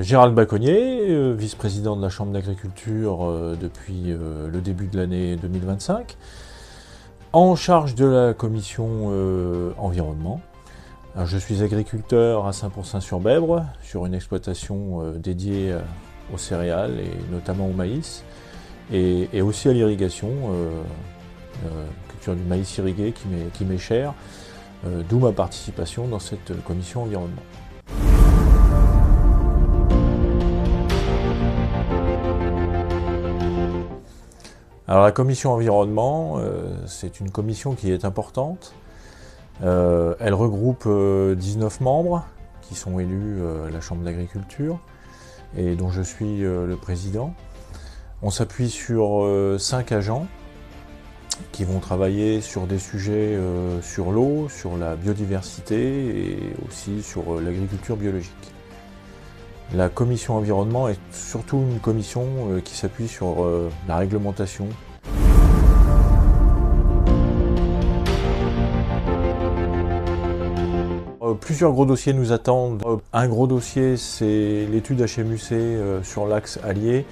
Gérald Baconnier, vice-président de la Chambre d'agriculture depuis le début de l'année 2025, en charge de la commission environnement. Alors, je suis agriculteur à Saint-Pourçain-sur-Bèbre, sur une exploitation dédiée aux céréales et notamment au maïs, et aussi à l'irrigation, culture du maïs irrigué qui m'est chère, d'où ma participation dans cette commission environnement. Alors la commission environnement, c'est une commission qui est importante. Elle regroupe 19 membres qui sont élus à la Chambre d'agriculture et dont je suis le président. On s'appuie sur 5 agents qui vont travailler sur des sujets sur l'eau, sur la biodiversité et aussi sur l'agriculture biologique. La commission environnement est surtout une commission qui s'appuie sur la réglementation. Plusieurs gros dossiers nous attendent. Un gros dossier, c'est l'étude HMUC sur l'axe Allier.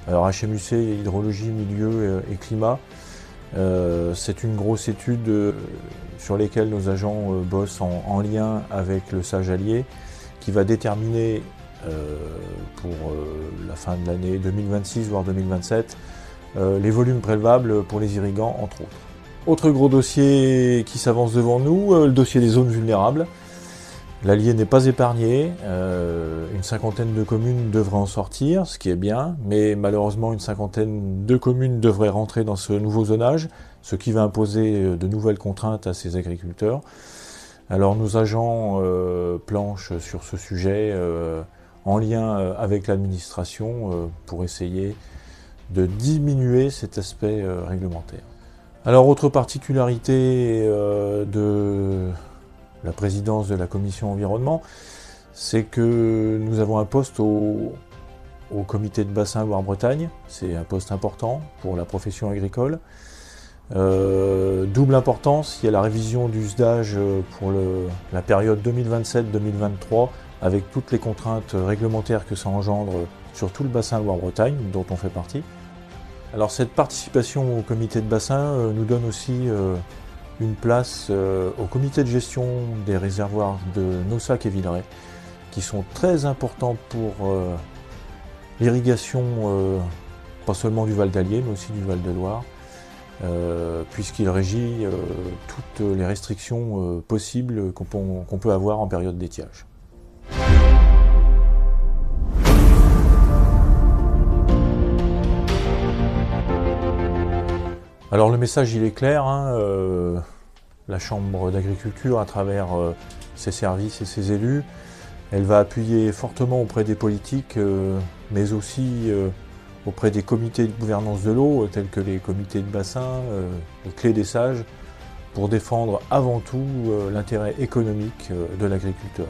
Alors HMUC, hydrologie, milieu et climat. C'est une grosse étude sur laquelle nos agents bossent en lien avec le SAGE Allier, qui va déterminer pour la fin de l'année 2026 voire 2027 les volumes prélevables pour les irrigants entre autres. Autre gros dossier qui s'avance devant nous, le dossier des zones vulnérables. L'Allier n'est pas épargné, une cinquantaine de communes devraient en sortir, ce qui est bien, mais malheureusement une cinquantaine de communes devraient rentrer dans ce nouveau zonage, ce qui va imposer de nouvelles contraintes à ces agriculteurs. Alors nos agents planchent sur ce sujet en lien avec l'administration pour essayer de diminuer cet aspect réglementaire. Alors autre particularité de la présidence de la commission environnement, c'est que nous avons un poste au comité de bassin Loire-Bretagne. C'est un poste important pour la profession agricole. Double importance, il y a la révision du SDAGE pour la période 2027-2023 avec toutes les contraintes réglementaires que ça engendre sur tout le bassin Loire-Bretagne dont on fait partie. Alors cette participation au comité de bassin nous donne aussi une place au comité de gestion des réservoirs de Naussac et Villeray, qui sont très importants pour l'irrigation, pas seulement du Val d'Allier, mais aussi du Val de Loire, puisqu'il régit toutes les restrictions possibles qu'on peut avoir en période d'étiage. Alors le message il est clair, la Chambre d'agriculture à travers ses services et ses élus, elle va appuyer fortement auprès des politiques, mais aussi auprès des comités de gouvernance de l'eau, tels que les comités de bassin, les clés des sages, pour défendre avant tout l'intérêt économique de l'agriculteur.